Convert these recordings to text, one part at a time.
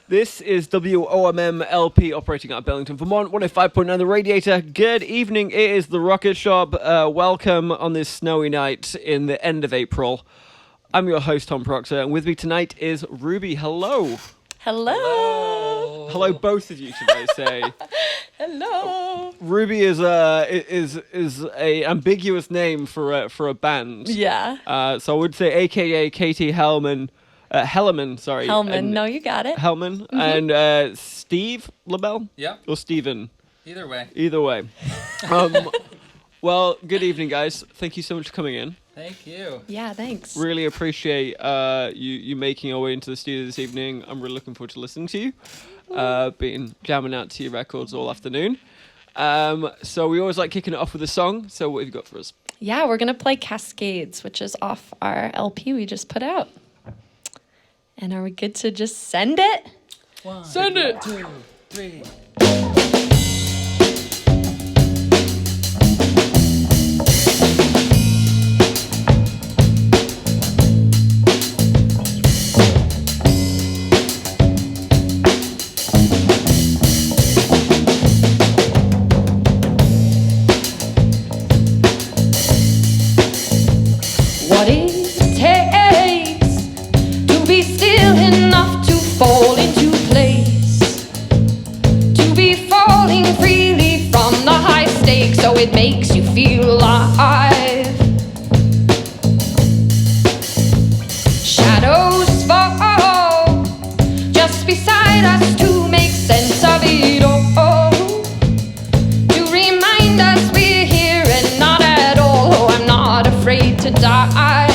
This is WOMM LP operating out of Bellington, Vermont, 105.9 The Radiator. Good evening, it is the Rocket Shop. Welcome on this snowy night in the end of April. I'm your host, Tom Proctor, and with me tonight is Ruby. Hello. Hello. Hello, both of you, should I say. Hello. Ruby is a ambiguous name for a band. Yeah. So I would say AKA Katy, Hellman. Hellman, sorry. Hellman. No, you got it. Hellman. And Steve Lebele? Yeah. Or Steven? Either way. Either way. Well, good evening, guys. Thank you so much for coming in. Thank you. Yeah, thanks. Really appreciate you making your way into the studio this evening. I'm really looking forward to listening to you. Been jamming out to your records all afternoon. So we always like kicking it off with a song. So what have you got for us? Yeah, we're going to play Cascades, which is off our LP we just put out. And are we good to just send it? Send it! 2, 3. What it takes to be still enough to fall into place, to be falling freely from the high stakes, so it makes you feel alive. Shadows fall just beside us to make sense of it all, to remind us we're here and not at all. Oh, I'm not afraid to die.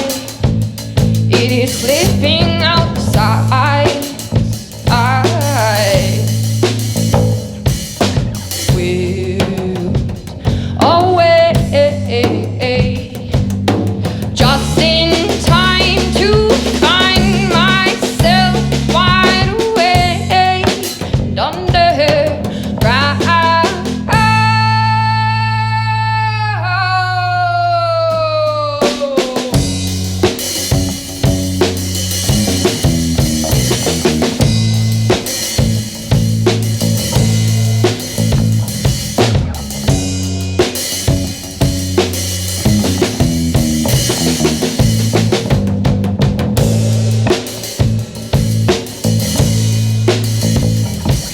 It is slipping outside. We're away, just in time to find myself wide awake and underground.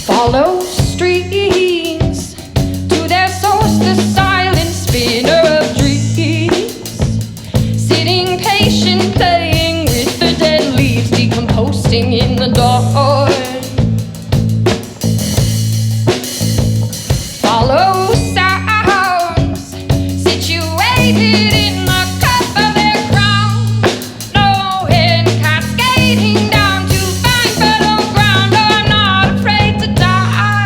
Follow streams to their source, the silent spinner of dreams, sitting patient, playing with the dead leaves, decomposing in the dawn. Follow sounds situated in the cup of their crown, knowing cascading down to find fertile ground. Oh, I'm not afraid to die.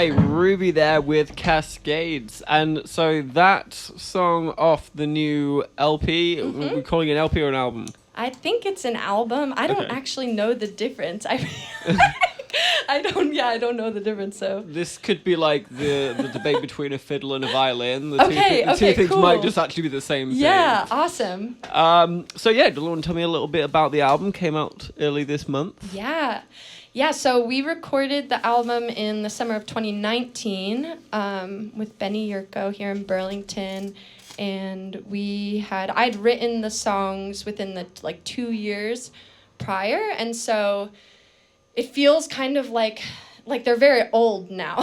right, Ruby there with Cascades. And so that song off the new LP, we're calling it an LP or an album? I think it's an album. I don't Okay. actually know the difference. I don't know the difference, so. This could be like the debate between a fiddle and a violin. The Okay, two things cool. might just actually be the same thing. Yeah, awesome. So yeah, do you want to tell me a little bit about the album? Came out early this month. Yeah, so we recorded the album in the summer of 2019 with Benny Yurko here in Burlington. And I'd written the songs within the 2 years prior. And so it feels kind of like they're very old now,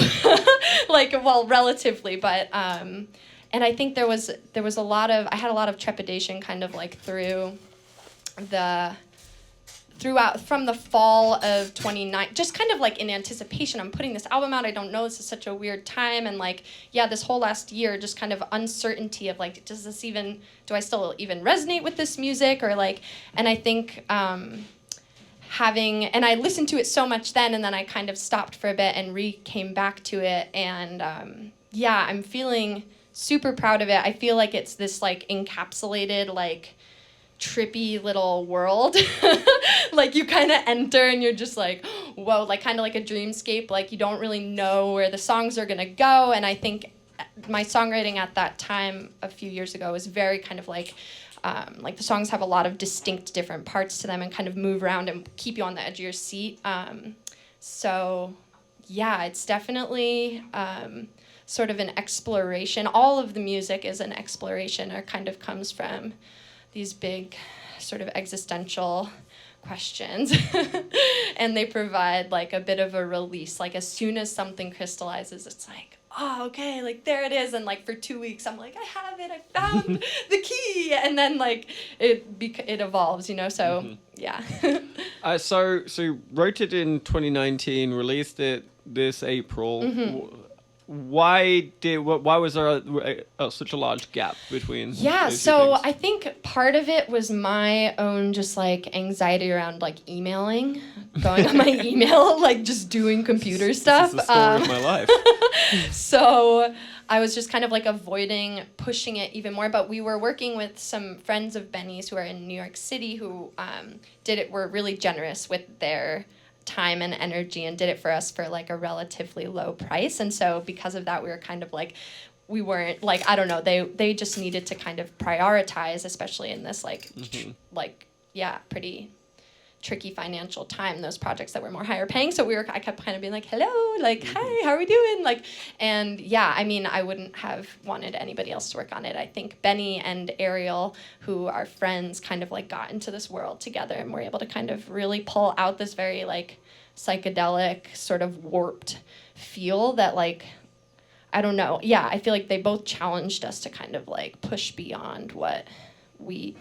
relatively, but, and I think there was I had a lot of trepidation kind of throughout from the fall of 2019, just kind of in anticipation. I'm putting this album out. I don't know. This is such a weird time. And this whole last year, just kind of uncertainty of do I still even resonate with this music and I think, and I listened to it so much then, and then I kind of stopped for a bit and came back to it. And I'm feeling super proud of it. I feel like it's this encapsulated, trippy little world. You kind of enter and you're just whoa, kind of like a dreamscape. You don't really know where the songs are going to go. And I think my songwriting at that time a few years ago was very kind of the songs have a lot of distinct different parts to them and kind of move around and keep you on the edge of your seat. So yeah, it's definitely sort of an exploration. All of the music is an exploration or kind of comes from these big sort of existential questions. And they provide a bit of a release. As soon as something crystallizes, it's oh, okay, there it is. And for 2 weeks, I'm I have it, I found the key. And then it evolves, so yeah. So wrote it in 2019, released it this April. Mm-hmm. Why was there such a large gap between those two things? I think part of it was my own just anxiety around emailing, going on my email, just doing computer stuff. This is the story of my life. So I was just kind of avoiding pushing it even more. But we were working with some friends of Benny's who are in New York City who were really generous with their time and energy and did it for us for a relatively low price. And so because of that, we were kind of we weren't I don't know, they just needed to kind of prioritize, especially in this pretty tricky financial time, those projects that were more higher paying. So I kept kind of being hello, hi, how are we doing? And yeah, I mean, I wouldn't have wanted anybody else to work on it. I think Benny and Ariel, who are friends, kind of got into this world together and were able to kind of really pull out this very psychedelic sort of warped feel that I don't know. Yeah, I feel they both challenged us to kind of push beyond what we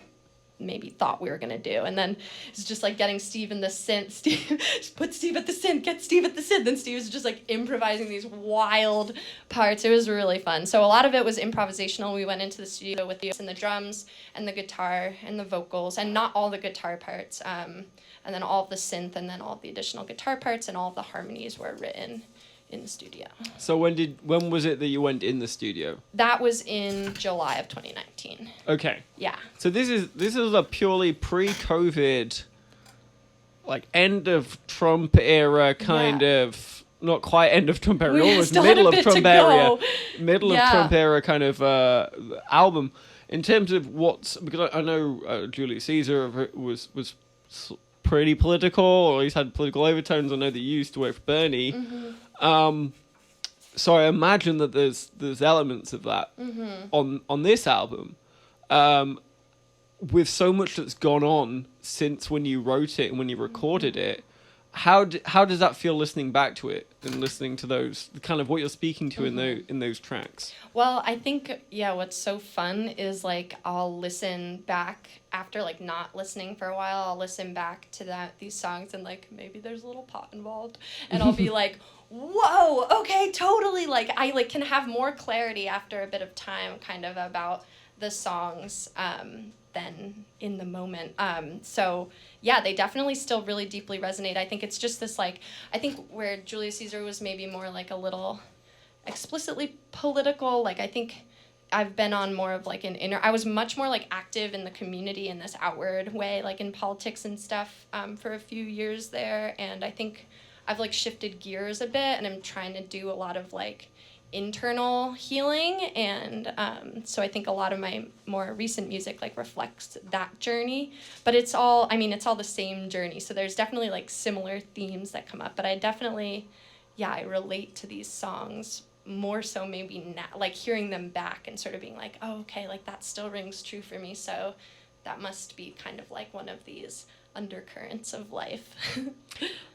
maybe thought we were going to do. And then it's just getting Steve in the synth. Put Steve at the synth, get Steve at the synth. Then Steve was just improvising these wild parts. It was really fun. So a lot of it was improvisational. We went into the studio with the drums and the guitar and the vocals and not all the guitar parts. And then all of the synth and then all of the additional guitar parts and all of the harmonies were written in the studio. So when was it that you went in the studio? That was in July of 2019. Okay. Yeah. So this is a purely pre-COVID, end of Trump era kind of, not quite end of Trump era, We almost still had middle a of bit Trump to era, go. middle of Trump era kind of album. In terms of because I know Julius Caesar was pretty political, or he's had political overtones. I know that you used to work for Bernie. Mm-hmm. So I imagine that there's elements of that on this album. With so much that's gone on since when you wrote it and when you recorded it, how does that feel listening back to it and listening to those kind of what you're speaking to in those tracks? Well, I think what's so fun is I'll listen back after not listening for a while. I'll listen back to these songs and maybe there's a little pot involved, and I'll be whoa, okay, totally. I can have more clarity after a bit of time, kind of about the songs than in the moment. So yeah, they definitely still really deeply resonate. I think it's just this like, I think where Julius Caesar was maybe more like a little explicitly political, like I think I've been on more of like an inner, I was much more like active in the community in this outward way, like in politics and stuff for a few years there. And I think I've like shifted gears a bit and I'm trying to do a lot of like internal healing. And so I think a lot of my more recent music like reflects that journey, but it's all, I mean, it's all the same journey. So there's definitely like similar themes that come up, but I definitely, yeah, I relate to these songs more so maybe now, like hearing them back and sort of being like, oh, okay, like that still rings true for me. So that must be kind of like one of these undercurrents of life.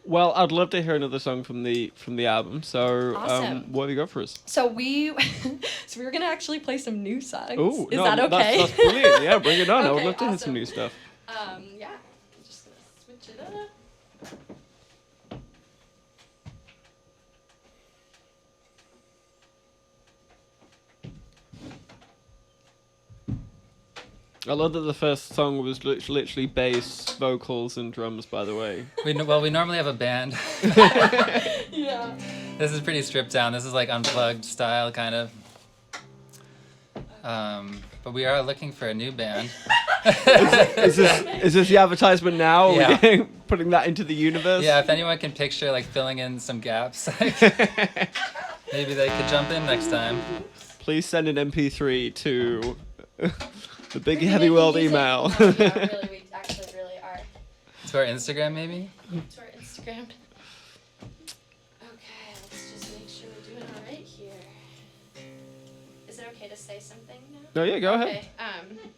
Well, I'd love to hear another song from the album. So, Awesome. what have you got for us? So we were gonna actually play some new songs. Oh, Is that okay? That's brilliant. Yeah, bring it on. I would Okay, love to hear some awesome. new stuff. Yeah, I'm just gonna switch it up. I love that the first song was literally bass, vocals, and drums. By the way, We normally have a band. Yeah. This is pretty stripped down. This is like unplugged style kind of. But we are looking for a new band. is this the advertisement now? Are Yeah. we putting that into the universe? Yeah, if anyone can picture like filling in some gaps, maybe they could jump in next time. Please send an MP3 to the Big We're Heavy making World music. email. No, yeah, really, we actually really are. To our Instagram, maybe? To our Instagram. Okay, let's just make sure we're doing all right here. Is it okay to say something now? No, yeah, go ahead. Okay.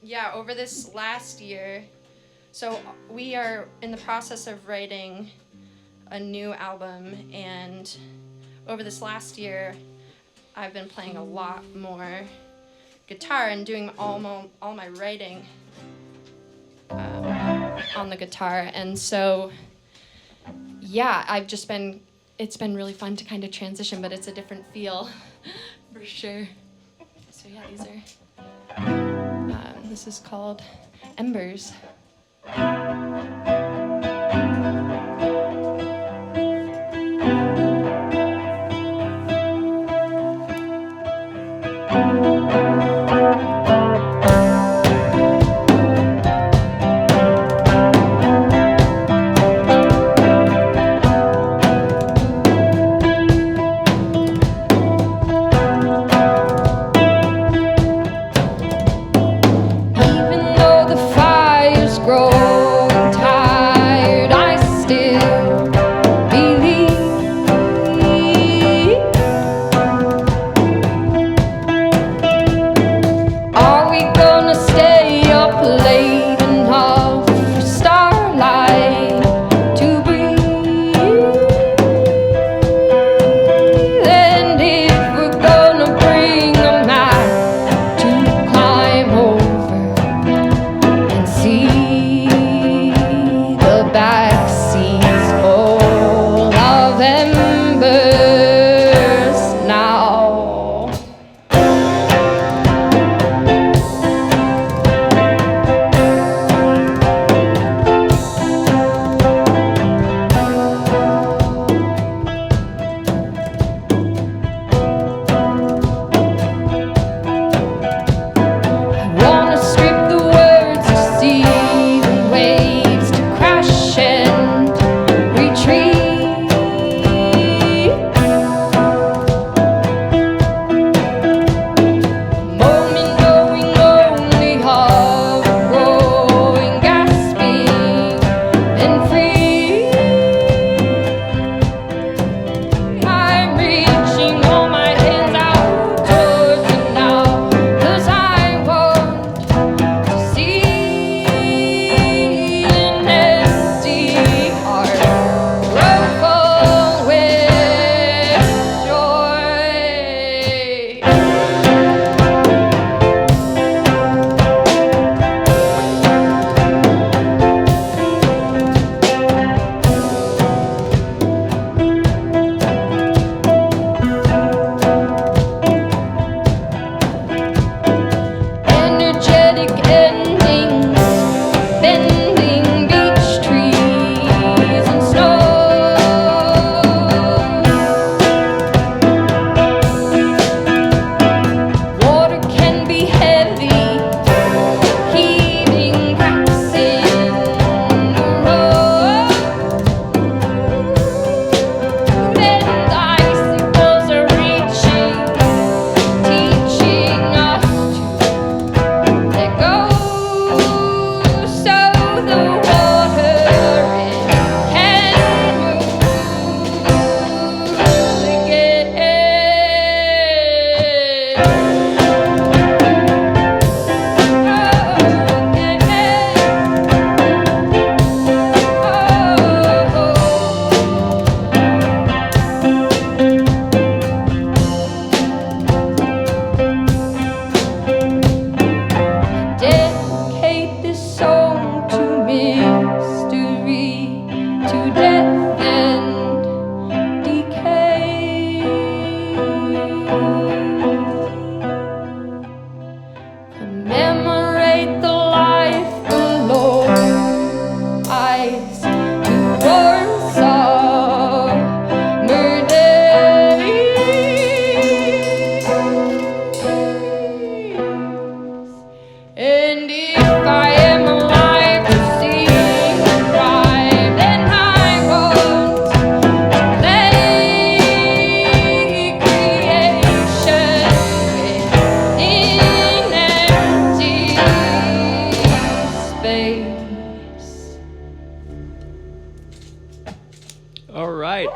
Yeah, over this last year, so we are in the process of writing a new album, and over this last year, I've been playing a lot more guitar and doing all my writing on the guitar. And so, yeah, it's been really fun to kind of transition, but it's a different feel for sure. So yeah, these are, this is called Embers. Even though the fire's growing tired, I still believe. Are we gonna stay up late enough for starlight to breathe? And if we're gonna bring a map to climb over and see the back seas full of embers now.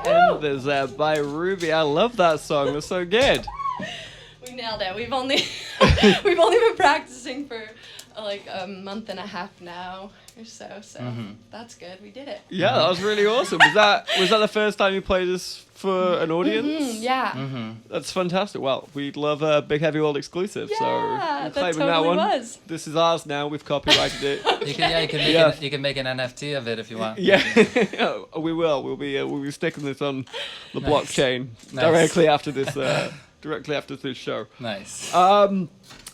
Embers by Ruby. I love that song. It's so good. We nailed it. We've only we've only been practicing for like a month and a half now or so. So that's good. We did it. Yeah, that was really awesome. Was that the first time you played this for an audience? Yeah. That's fantastic. Well, we'd love a Big Heavy World exclusive. So Yeah, we're that claiming totally one. was. This is ours now. We've copyrighted it. You can make an NFT of it if you want. Yeah, we will. We'll be sticking this on the Nice. blockchain Nice. directly after this show. Nice.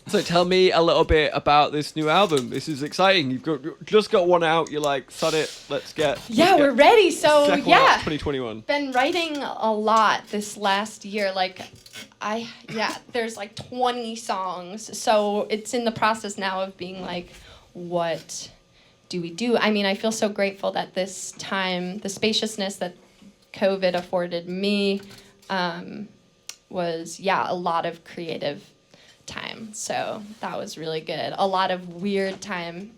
So tell me a little bit about this new album. This is exciting. You've just got one out. You're like, sod it. Let's get. We're ready. So second one out, 2021. been writing a lot this last year. Like, there's like 20 songs. So it's in the process now of being like, what do we do? I mean, I feel so grateful that this time, the spaciousness that COVID afforded me, was a lot of creative time. So that was really good. A lot of weird time,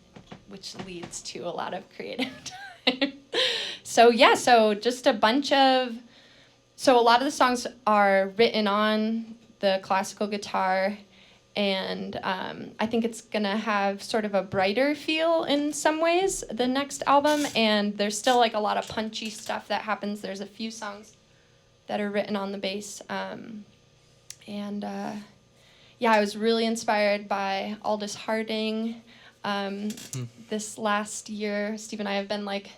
which leads to a lot of creative time. So just a lot of the songs are written on the classical guitar, and I think it's gonna have sort of a brighter feel in some ways, the next album, and there's still like a lot of punchy stuff that happens. There's a few songs that are written on the bass, I was really inspired by Aldous Harding. This last year, Steve and I have been like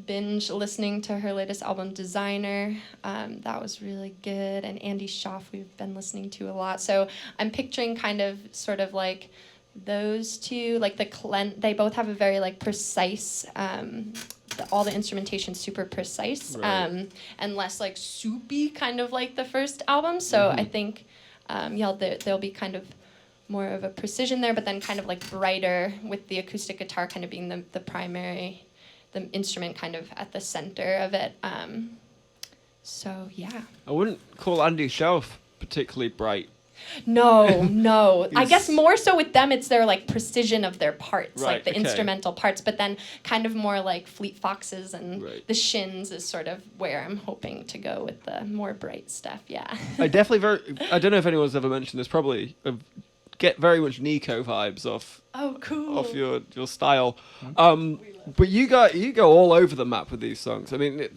binge listening to her latest album, Designer. That was really good. And Andy Schaaf we've been listening to a lot. So I'm picturing kind of sort of like those two, like they both have a very like precise, all the instrumentation super precise, right. And less like soupy, kind of like the first album. So I think there'll be kind of more of a precision there, but then kind of like brighter with the acoustic guitar kind of being the primary, the instrument kind of at the center of it. I wouldn't call Andy Schaaf particularly bright. No. I guess more so with them, it's their like precision of their parts, Right, like the okay. instrumental parts, but then kind of more like Fleet Foxes and Right. the Shins is sort of where I'm hoping to go with the more bright stuff. Yeah. I don't know if anyone's ever mentioned this, probably get very much Nico vibes off Oh, cool. off your style. But you go all over the map with these songs. I mean,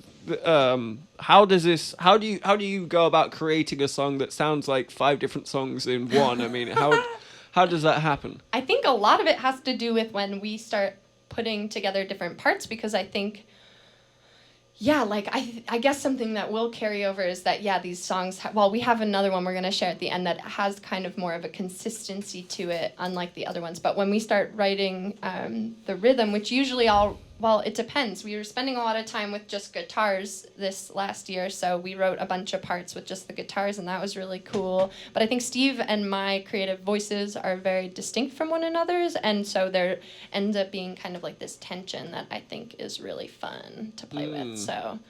how do you go about creating a song that sounds like 5 different songs in one? I mean, how does that happen? I think a lot of it has to do with when we start putting together different parts, because I think, I guess something that will carry over is that, these songs, we have another one we're going to share at the end that has kind of more of a consistency to it, unlike the other ones. But when we start writing the rhythm, which usually it depends. We were spending a lot of time with just guitars this last year, so we wrote a bunch of parts with just the guitars, and that was really cool. But I think Steve and my creative voices are very distinct from one another's, and so there ends up being kind of like this tension that I think is really fun to play with. So,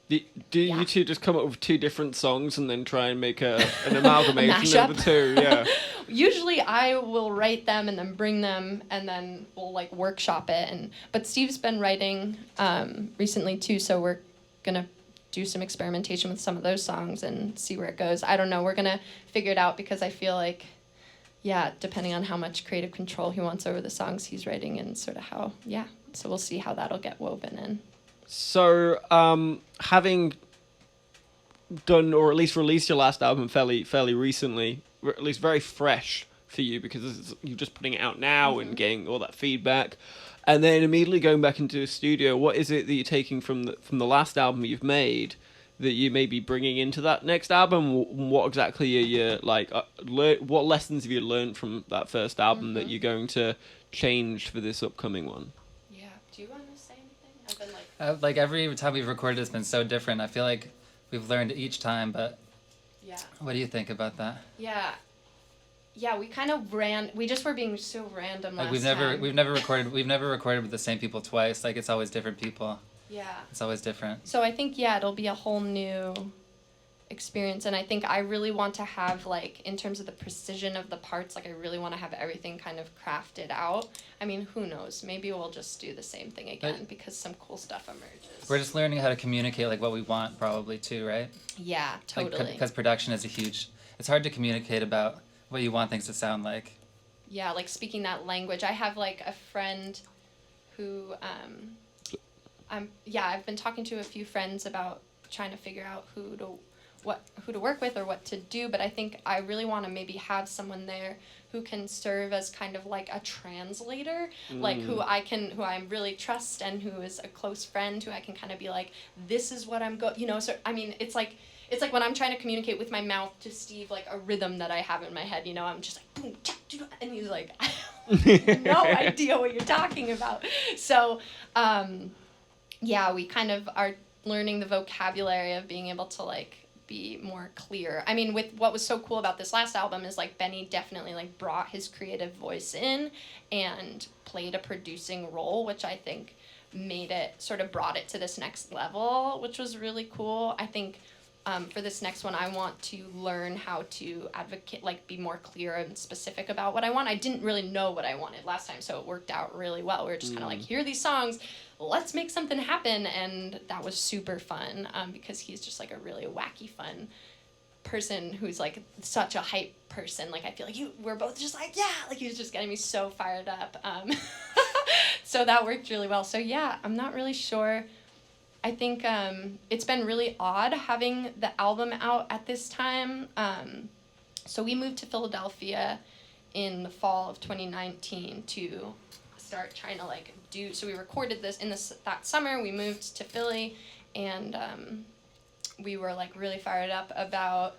do you two just come up with 2 different songs and then try and make an amalgamation of the two? Yeah. Usually I will write them and then bring them, and then we'll like workshop it. But Steve's been writing recently too, so we're gonna do some experimentation with some of those songs and see where it goes. I don't know. We're gonna figure it out, because I feel like, depending on how much creative control he wants over the songs he's writing and sort of how, So we'll see how that'll get woven in. So, having done or at least released your last album fairly recently, or at least very fresh for you, because you're just putting it out now and getting all that feedback, and then immediately going back into the studio, what is it that you're taking from the last album you've made that you may be bringing into that next album? What exactly are you like? What lessons have you learned from that first album that you're going to change for this upcoming one? Yeah. Do you want to say anything? I've been Like every time we've recorded, it's been so different. I feel like we've learned each time, but what do you think about that? Yeah, we kind of we just were being so random last Like we've never recorded with the same people twice. Like it's always different people. Yeah. It's always different. So I think it'll be a whole new experience. And I think I really want to have, like, in terms of the precision of the parts, like, I really want to have everything kind of crafted out. I mean, who knows? Maybe we'll just do the same thing again because some cool stuff emerges. We're just learning how to communicate like what we want probably too, right? Yeah, totally. Because production is it's hard to communicate about what you want things to sound like. Yeah, like speaking that language. I have like a friend who, I've been talking to a few friends about trying to figure out who to work with or what to do, but I think I really want to maybe have someone there who can serve as kind of like a translator, like who I really trust and who is a close friend, who I can kind of be like, this is what I'm so I mean, it's like when I'm trying to communicate with my mouth to Steve, like a rhythm that I have in my head, I'm just like, boom, cha, doo, and he's like, I have no idea what you're talking about. So, we kind of are learning the vocabulary of being able to like be more clear. I mean, with what was so cool about this last album is like Benny definitely like brought his creative voice in and played a producing role, which I think brought it to this next level, which was really cool. I think for this next one, I want to learn how to advocate, like be more clear and specific about what I want. I didn't really know what I wanted last time, so it worked out really well. We were just kind of like, here are these songs, let's make something happen, and that was super fun because he's just like a really wacky, fun person who's like such a hype person. Like I feel like we're both just like, yeah, like he was just getting me so fired up. So that worked really well. So yeah, I'm not really sure. I think it's been really odd having the album out at this time. So we moved to Philadelphia in the fall of 2019 to start trying to like so we recorded this that summer. We moved to Philly, and we were like really fired up about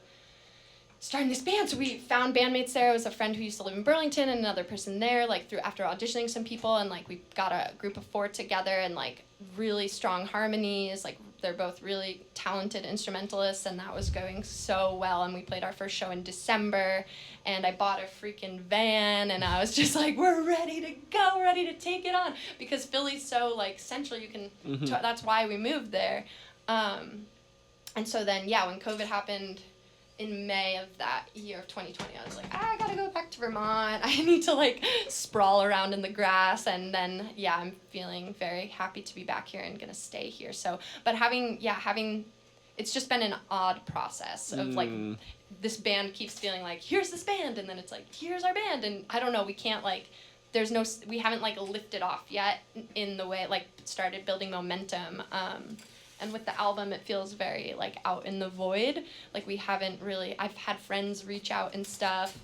starting this band. So we found bandmates there. It was a friend who used to live in Burlington and another person there, like after auditioning some people, and like we got a group of 4 together, and like really strong harmonies. Like they're both really talented instrumentalists, and that was going so well. And we played our first show in December, and I bought a freaking van, and I was just like, we're ready to go, ready to take it on, because Philly's so like central. You can that's why we moved there. And so then when COVID happened in May of that year of 2020, I was like, I gotta go back to Vermont. I need to like sprawl around in the grass. And then, I'm feeling very happy to be back here and gonna stay here. So, but having, it's just been an odd process of like, this band keeps feeling like, here's this band. And then it's like, here's our band. And I don't know, we can't like, we haven't like lifted off yet in the way, like started building momentum. And with the album, it feels very, like, out in the void. Like, we haven't really... I've had friends reach out and stuff,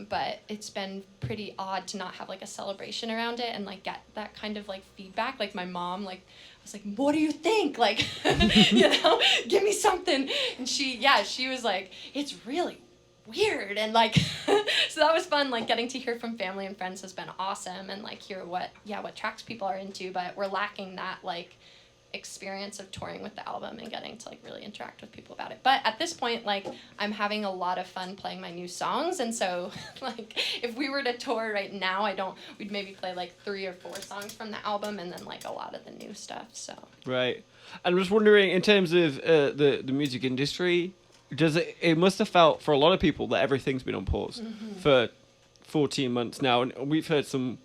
but it's been pretty odd to not have, like, a celebration around it and, like, get that kind of, like, feedback. Like, my mom, like... I was like, what do you think? Like, give me something. And she was like, it's really weird. And, like... so that was fun. Like, getting to hear from family and friends has been awesome. And, like, hear what tracks people are into. But we're lacking that, like... experience of touring with the album and getting to like really interact with people about it. But at this point, like I'm having a lot of fun playing my new songs, and so like if we were to tour right now, we'd maybe play like 3 or 4 songs from the album and then like a lot of the new stuff. So right. And I'm just wondering, in terms of the music industry, it must have felt for a lot of people that everything's been on pause for 14 months now, and we've heard some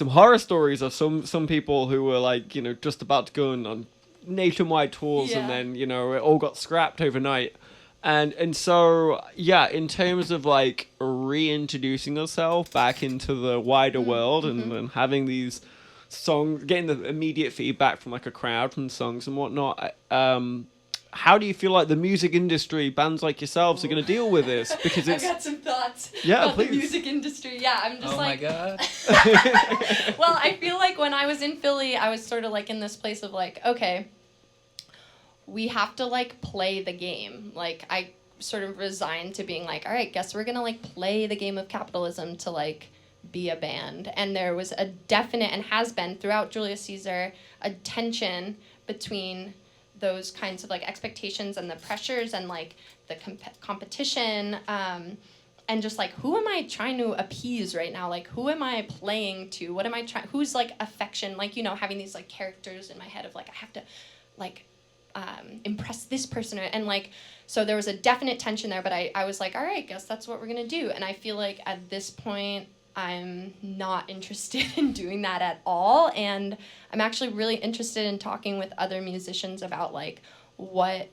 horror stories of some people who were like, just about to go on nationwide tours, and then, it all got scrapped overnight. And so, in terms of like reintroducing yourself back into the wider world and having these songs, getting the immediate feedback from like a crowd from songs and whatnot, how do you feel like the music industry, bands like yourselves, are going to deal with this? Because I've got some thoughts about the music industry. Yeah, I'm just my God. Well, I feel like when I was in Philly, I was sort of like in this place of like, okay, we have to like play the game. Like I sort of resigned to being like, all right, guess we're going to like play the game of capitalism to like be a band. And there was a definite, and has been throughout Julius Caesar, a tension between those kinds of like expectations and the pressures and like the competition, and just like, who am I trying to appease right now? Like, who am I playing to? What am I trying? Who's like affection? Like, having these like characters in my head of like, I have to like impress this person, and like, so there was a definite tension there, but I was like, all right, guess that's what we're gonna do. And I feel like at this point I'm not interested in doing that at all, and I'm actually really interested in talking with other musicians about like, what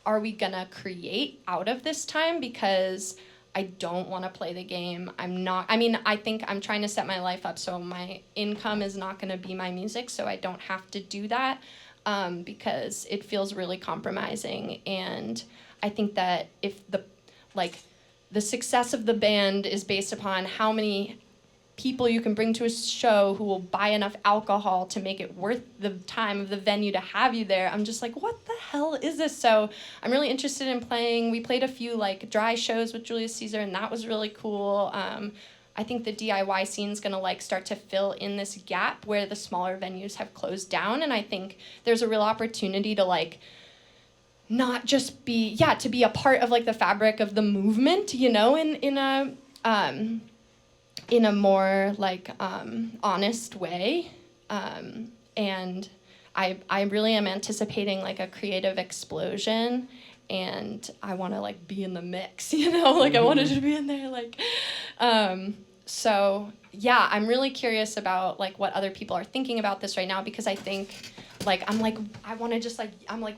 are we gonna create out of this time, because I don't want to play the game. I think I'm trying to set my life up so my income is not going to be my music, so I don't have to do that, because it feels really compromising. And I think that if the success of the band is based upon how many people you can bring to a show who will buy enough alcohol to make it worth the time of the venue to have you there, I'm just like, what the hell is this? So I'm really interested in playing. We played a few like dry shows with Julius Caesar, and that was really cool. I think the DIY scene's gonna like start to fill in this gap where the smaller venues have closed down, and I think there's a real opportunity to like not just be to be a part of like the fabric of the movement, you know, in a more like honest way, and I really am anticipating like a creative explosion, and I want to like be in the mix, you know, like I wanted to be in there, like, so yeah, I'm really curious about like what other people are thinking about this right now, because I think like I want to just like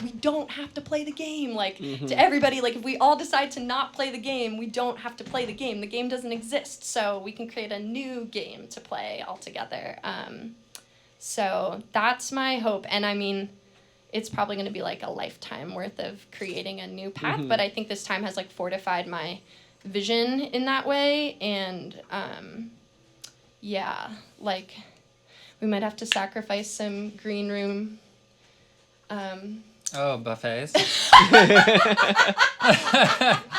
we don't have to play the game, like to everybody, like if we all decide to not play the game, we don't have to play the game doesn't exist, so we can create a new game to play all together. So that's my hope, and I mean it's probably going to be like a lifetime worth of creating a new path, but I think this time has like fortified my vision in that way, and like we might have to sacrifice some green room. Buffets.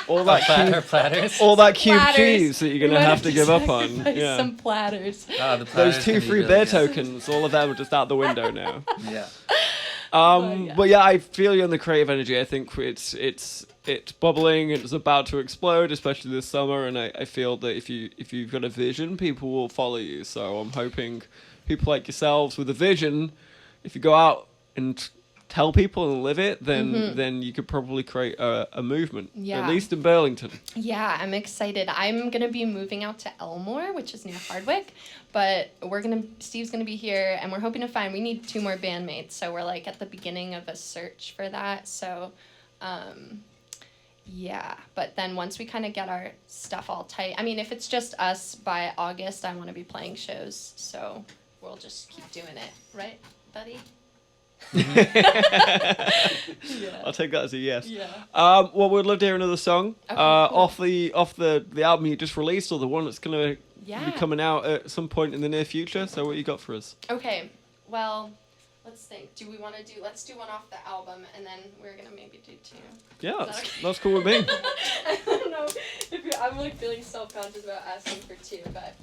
all that platters. All that cube Platters. Cheese that you're gonna have to give up on. Sacrifice Yeah. some platters. The platters Those 2 can be free really beer good. tokens, all of them are just out the window now. Yeah. Yeah. But yeah, I feel you on the creative energy. I think it's bubbling. It's about to explode, especially this summer. And I feel that if you've got a vision, people will follow you. So I'm hoping people like yourselves with a vision, if you go out and tell people and live it, then you could probably create a movement. Yeah. At least in Burlington. Yeah, I'm excited. I'm gonna be moving out to Elmore, which is near Hardwick, but Steve's gonna be here, and we're hoping to find. We need 2 more bandmates, so we're like at the beginning of a search for that. So, yeah. But then once we kind of get our stuff all tight, I mean, if it's just us by August, I want to be playing shows, so we'll just keep doing it, right, buddy? I'll take that as a yes. Yeah. Well, we'd love to hear another song. Okay, cool. Off the album you just released, or the one that's gonna be coming out at some point in the near future. So what you got for us? Okay. Well, let's think. Let's do one off the album, and then we're gonna maybe do 2. Yeah, Is that okay? that's cool with me. I don't know I'm like feeling self-conscious about asking for 2, but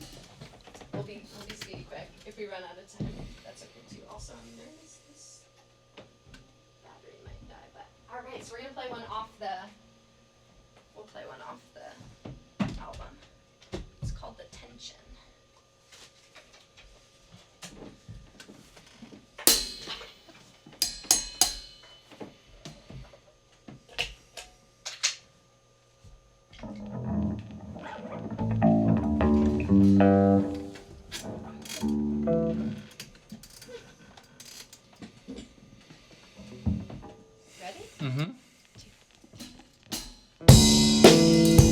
we'll be speedy quick. If we run out of time, that's okay too. Also, this battery might die, but all right. So we're gonna play one off the. We'll play one off the album. It's called The Tension. Ready? Mm-hmm. 2.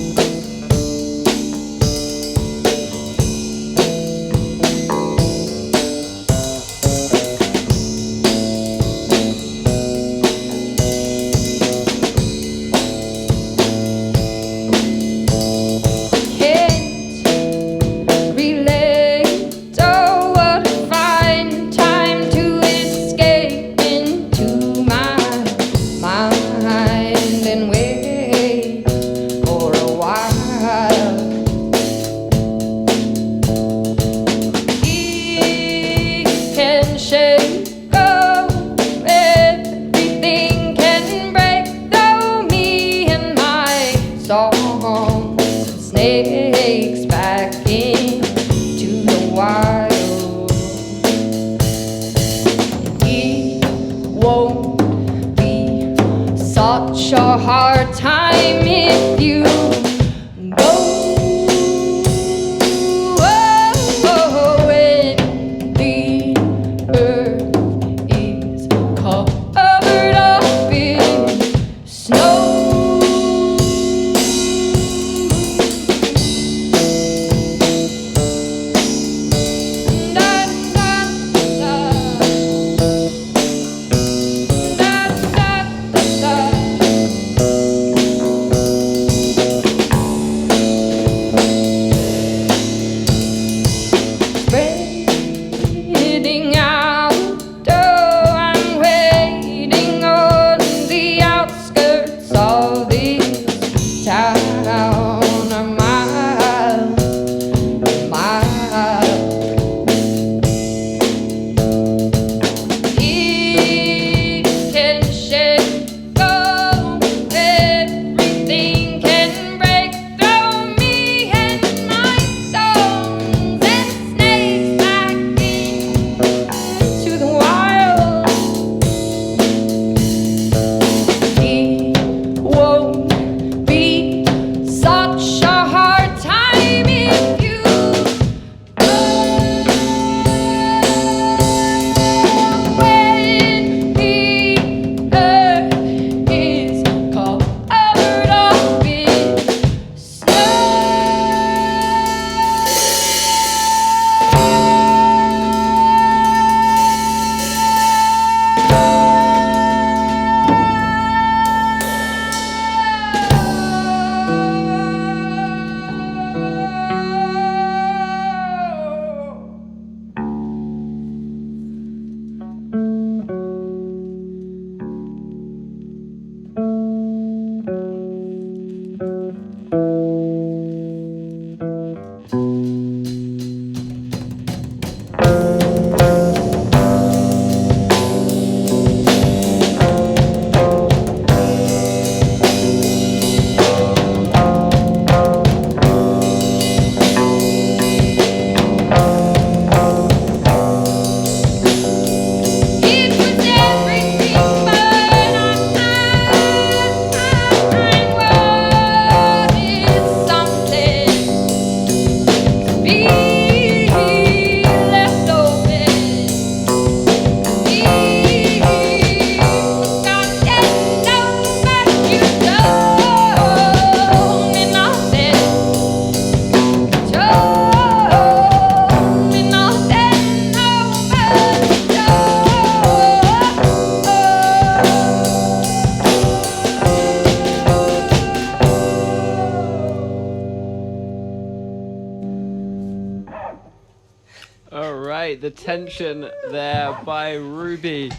All right, the tension there by Ruby. Do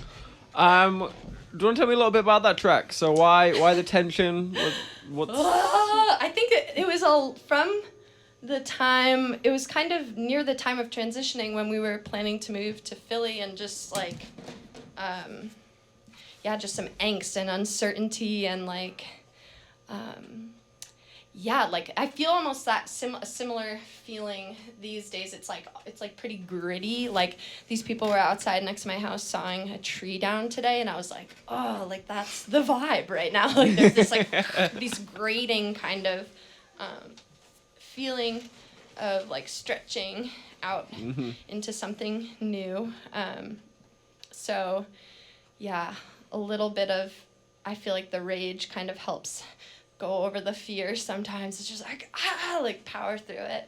you want to tell me a little bit about that track? So why the tension? What's I think it was all from the time, it was kind of near the time of transitioning when we were planning to move to Philly, and just like, just some angst and uncertainty, and like, like I feel almost that a similar feeling these days. It's like pretty gritty. Like, these people were outside next to my house sawing a tree down today, and I was like, oh, like that's the vibe right now. Like, there's this like these grating kind of feeling of like stretching out into something new. So yeah, a little bit of, I feel like the rage kind of helps go over the fear sometimes. It's just like power through it.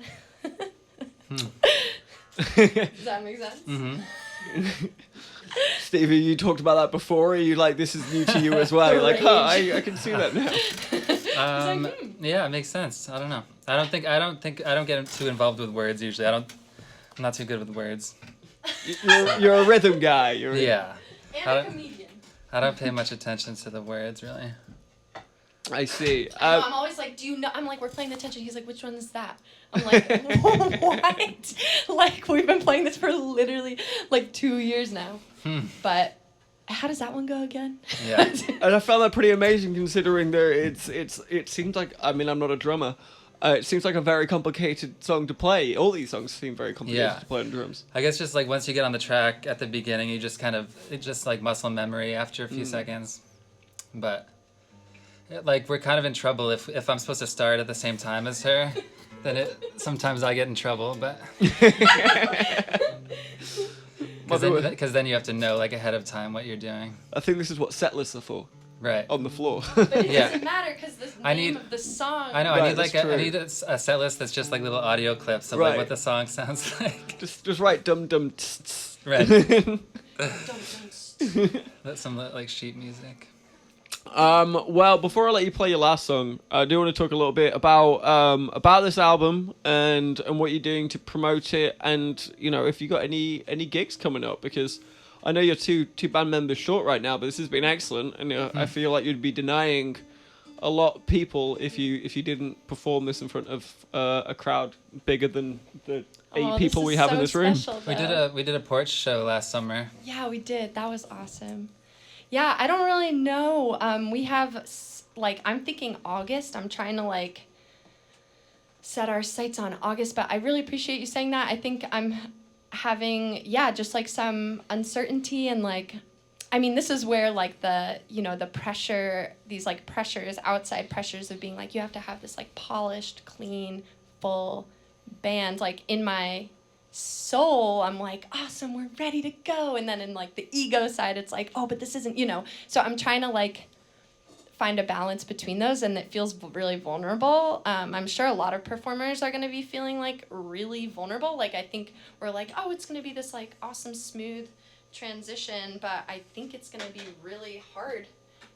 Does that make sense? Mm-hmm. Stevie, you talked about that before. Are you like, this is new to you as well? You're like, I can see that now. Yeah, it makes sense. I don't know. I don't get too involved with words usually. I'm not too good with words. You're a rhythm guy. Yeah. And a comedian. I don't pay much attention to the words really. I see. I'm always like, do you know? I'm like, we're playing the tension. He's like, which one is that? I'm like, what? Like, we've been playing this for literally like 2 years now. But how does that one go again? Yeah. And I found that pretty amazing, considering that it seems like, I mean, I'm not a drummer. It seems like a very complicated song to play. All these songs seem very complicated to play on drums. I guess just like once you get on the track at the beginning, you just it's just like muscle memory after a few seconds. But like, we're kind of in trouble if I'm supposed to start at the same time as her, then sometimes I get in trouble, but because then you have to know like ahead of time what you're doing. I think this is what set lists are for. Right. On the floor. But it doesn't matter because the name of the song. I know. Right, I need a set list that's just like little audio clips of like what the song sounds like. Just write dum dum. Right. Don't. That's some like sheet music. Well, before I let you play your last song, I do want to talk a little bit about this album and what you're doing to promote it, and if you got any gigs coming up, because I know you're two band members short right now, but this has been excellent, and I feel like you'd be denying a lot of people if you didn't perform this in front of a crowd bigger than the 8 people we have in this room. We did a porch show last summer. Yeah, we did. That was awesome. Yeah, I don't really know. We have, like, I'm thinking August. I'm trying to, like, set our sights on August, but I really appreciate you saying that. I think I'm having, just, like, some uncertainty, and, like, I mean, this is where, like, the pressure, these, like, pressures, outside pressures of being, like, you have to have this, like, polished, clean, full band, like, in my soul, I'm like, awesome, we're ready to go. And then in like the ego side, it's like, oh, but this isn't, So I'm trying to like find a balance between those, and it feels really vulnerable. I'm sure a lot of performers are going to be feeling like really vulnerable. Like, I think we're like, oh, it's going to be this like awesome, smooth transition, but I think it's going to be really hard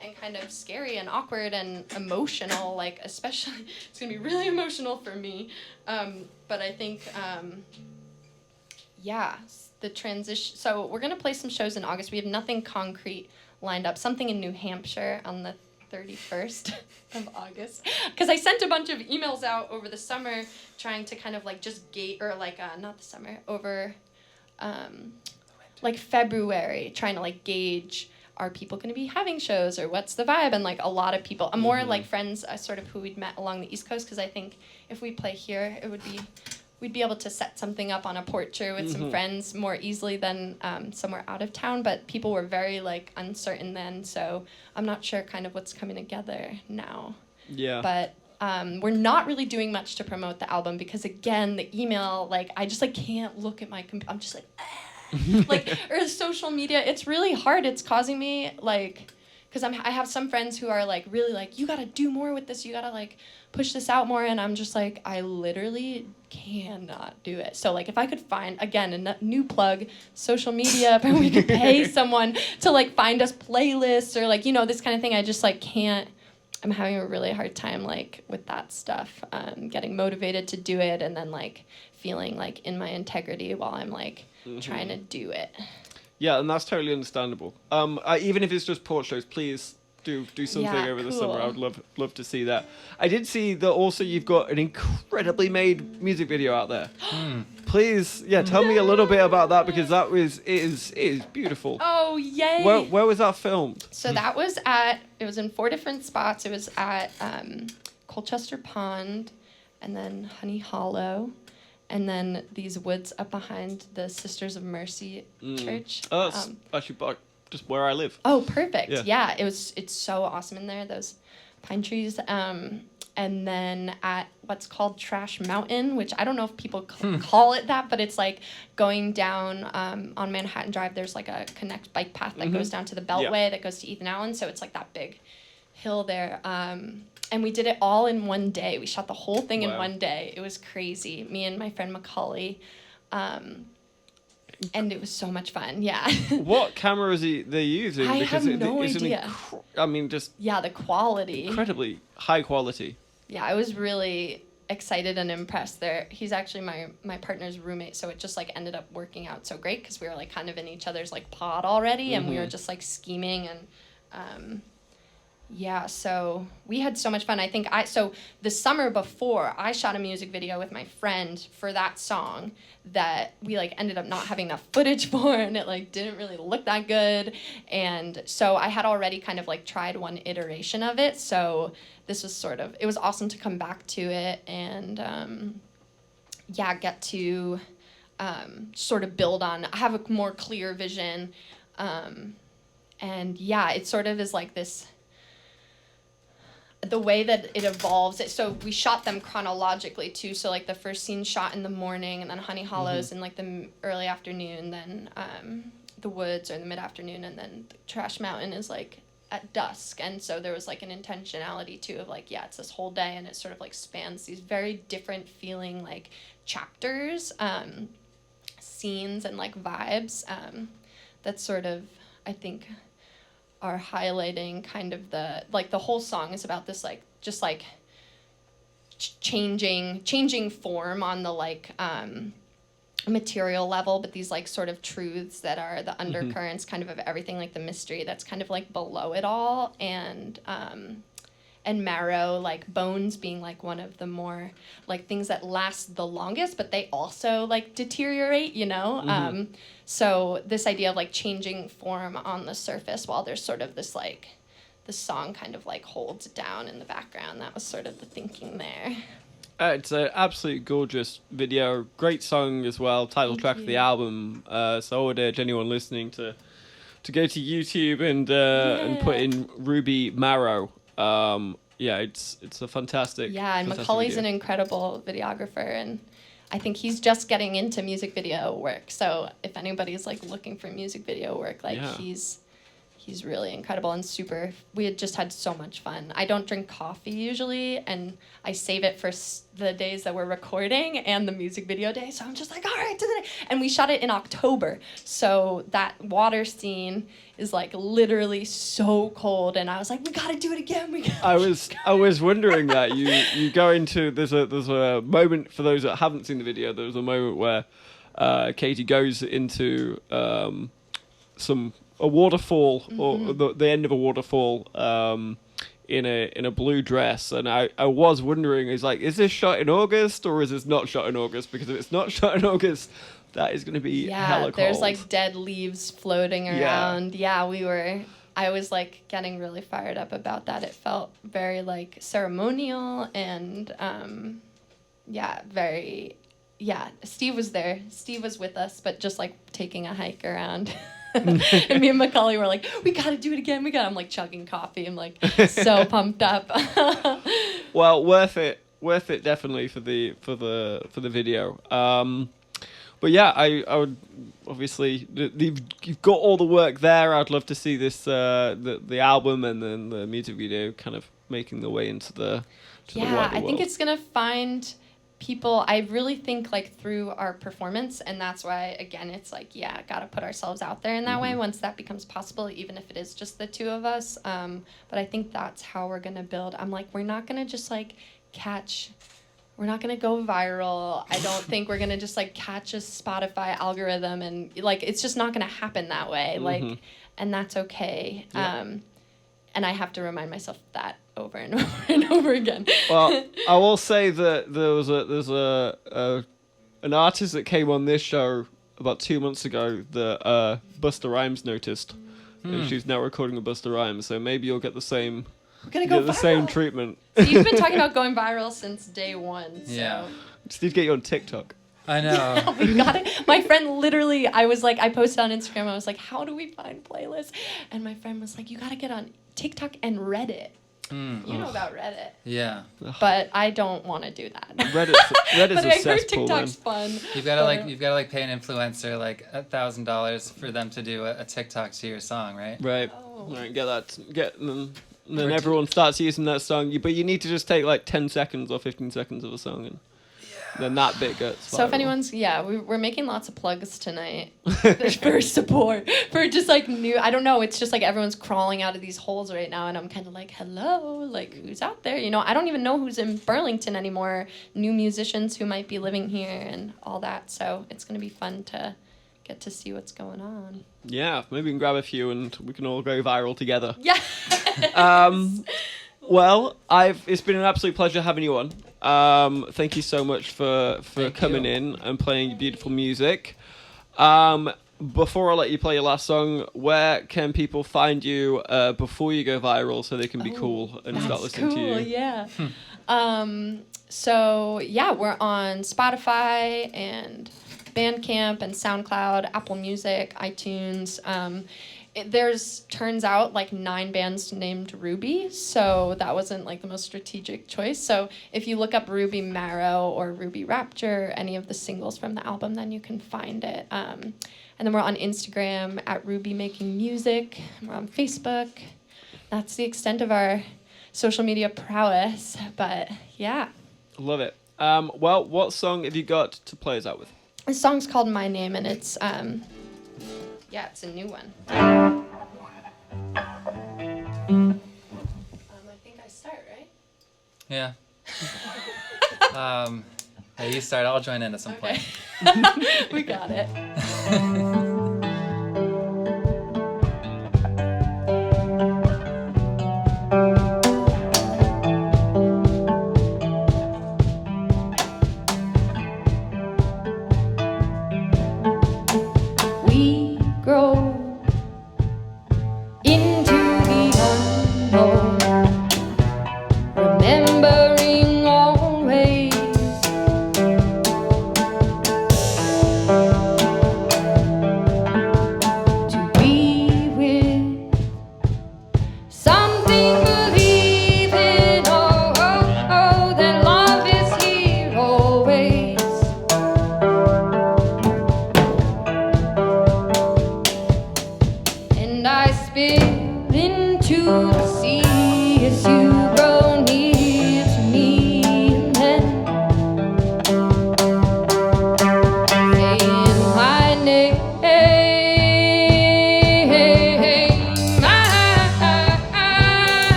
and kind of scary and awkward and emotional, like, especially, it's going to be really emotional for me. But I think, the transition. So we're going to play some shows in August. We have nothing concrete lined up. Something in New Hampshire on the 31st of August. Because I sent a bunch of emails out over the summer trying to kind of like just gauge, or like, not the summer, over like February, trying to like gauge, are people going to be having shows, or what's the vibe? And like a lot of people, more like friends sort of who we'd met along the East Coast, because I think if we play here, we'd be able to set something up on a porch or with some friends more easily than somewhere out of town. But people were very like uncertain then, so I'm not sure kind of what's coming together now. Yeah. But we're not really doing much to promote the album, because again, the email, like, I just like can't look at my computer. I'm just like, like, or social media. It's really hard. It's causing me like, because I have some friends who are like really like, you gotta do more with this. You gotta like push this out more, and I'm just like, I literally cannot do it. So like, if I could find, again, a new plug, social media, but we could pay someone to like find us playlists or like, this kind of thing, I just like can't I'm having a really hard time like with that stuff, getting motivated to do it, and then like feeling like in my integrity while I'm like trying to do it. Yeah, and that's totally understandable. Even if it's just port shows, please do something over the summer. I would love to see that. I did see that also you've got an incredibly made music video out there. Please, tell me a little bit about that, because it is beautiful. Oh, yay! Where was that filmed? So that was it was in 4 different spots. It was at Colchester Pond, and then Honey Hollow, and then these woods up behind the Sisters of Mercy Church. Oh, that's actually just where I live. Oh, perfect. Yeah, it's so awesome in there, those pine trees. And then at what's called Trash Mountain, which I don't know if people call it that, but it's like going down on Manhattan Drive. There's like a connect bike path that goes down to the Beltway that goes to Ethan Allen. So it's like that big hill there. And we did it all in one day. We shot the whole thing in one day. It was crazy. Me and my friend Macaulay. And it was so much fun. Yeah. What camera is they using? I have no idea. The quality. Incredibly high quality. Yeah, I was really excited and impressed there. He's actually my partner's roommate, so it just like ended up working out so great because we were like kind of in each other's like pod already, and we were just like scheming and so we had so much fun. I think so the summer before, I shot a music video with my friend for that song that we like ended up not having enough footage for, and it like didn't really look that good. And so I had already kind of like tried one iteration of it. So this was it was awesome to come back to it and get to sort of build on, have a more clear vision. It sort of is like this, the way that it evolves. So we shot them chronologically too. So like the first scene shot in the morning, and then Honey Hollows in like the early afternoon, then the woods or the mid-afternoon, and then the Trash Mountain is like at dusk. And so there was like an intentionality too of like, it's this whole day, and it sort of like spans these very different feeling like chapters, scenes and like vibes that sort of, I think, are highlighting kind of the whole song is about this like just like changing form on the like material level, but these like sort of truths that are the undercurrents kind of everything, like the mystery that's kind of like below it all. And Marrow, like bones being like one of the more like things that last the longest, but they also like deteriorate, so this idea of like changing form on the surface while there's sort of this like the song kind of like holds down in the background. That was sort of the thinking there. It's an absolutely gorgeous video, great song as well, title track of the album. So I would urge anyone listening to go to YouTube and put in Ruby Marrow. It's a fantastic. Yeah, and fantastic Macaulay's video. an incredible videographer, and I think he's just getting into music video work. So if anybody's like looking for music video work, like he's really incredible and super. We had just had so much fun. I don't drink coffee usually, and I save it for the days that we're recording and the music video day. So I'm just like, all right, today. And we shot it in October. So that water scene is like literally so cold, and I was like, we gotta do it again. I was wondering that you go into there's a moment, for those that haven't seen the video. There was a moment where Katy goes into a waterfall, or the end of a waterfall, in a blue dress, and I was wondering, is this shot in August or is this not shot in August? Because if it's not shot in August, that is going to be hella cold. There's like dead leaves floating around. I was like getting really fired up about that. It felt very like ceremonial and Steve was there. Steve was with us, but just like taking a hike around. And me and Macaulay were like, we gotta do it again. I'm like chugging coffee. I'm like so pumped up. Well, worth it definitely for the video. But yeah, I would obviously you've got all the work there. I'd love to see this the album and then the music video kind of making the way into the wider I think world. it's gonna find people, I really think like through our performance, and that's why again it's like, yeah, gotta put ourselves out there in that way once that becomes possible, even if it is just the two of us. But I think that's how we're gonna build. I'm like, we're not gonna just like we're not gonna go viral. I don't think we're gonna just like catch a Spotify algorithm, and like it's just not gonna happen that way. Like, and that's okay. Yeah. And I have to remind myself that over and over and over again. Well, I will say that there's an artist that came on this show about 2 months ago that Busta Rhymes noticed, and she's now recording a Busta Rhymes. So maybe you'll get the same. We're gonna go the viral. same treatment. So you've been talking about going viral since day one. So. Yeah. Just need to get you on TikTok. I know. We got it. My friend literally, I was like, I posted on Instagram, I was like, how do we find playlists? And my friend was like, you gotta get on TikTok and Reddit. You know about Reddit. Yeah. But I don't want to do that. Reddit's but a I heard cesspool, man. TikTok's fun. You've gotta like pay an influencer like $1,000 for them to do a TikTok to your song, right? Right. Oh. Right. And then everyone starts using that song. But you need to just take like 10 seconds or 15 seconds of a song, and then that bit gets viral. So if anyone's, we're making lots of plugs tonight for support, for just like new, I don't know, it's just like everyone's crawling out of these holes right now, and I'm kind of like, hello, like who's out there? You know, I don't even know who's in Burlington anymore, new musicians who might be living here and all that, so it's going to be fun to get to see what's going on. Yeah, maybe we can grab a few and we can all go viral together. Yeah. Well, it's been an absolute pleasure having you on. Thank you so much for coming in and playing your beautiful music. Before I let you play your last song, where can people find you before you go viral so they can be cool and start listening to you? Yeah. So yeah, we're on Spotify and Bandcamp and SoundCloud, Apple Music, iTunes. There's turns out like 9 bands named Ruby, so that wasn't like the most strategic choice. So if you look up Ruby Marrow or Ruby Rapture, any of the singles from the album, then you can find it. And then we're on Instagram at Ruby Making Music. We're on Facebook. That's the extent of our social media prowess, but yeah. Love it. Well, what song have you got to play us out with? This song's called My Name, and it's it's a new one. I think I start, right? Yeah. Hey, you start. I'll join in at some point. We got it. We grow into the unknown, remembering always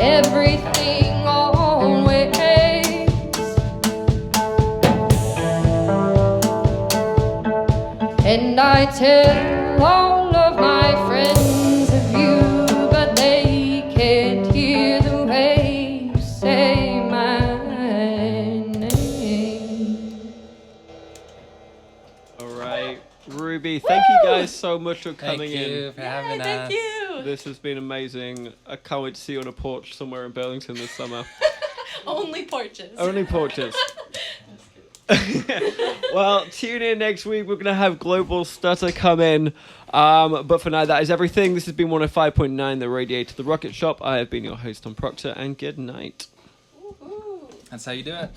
everything always. And I tell all of my friends of you, but they can't hear the way you say my name. All right, Ruby, thank you guys so much for coming Thank you in. for having us. Thank you. This has been amazing. I can't wait to see you on a porch somewhere in Burlington this summer. Only porches. Only porches. Well, tune in next week. We're going to have Global Stutter come in. But for now, that is everything. This has been 105.9, The Radiator, The Rocket Shop. I have been your host, Tom Proctor, and good night. That's how you do it.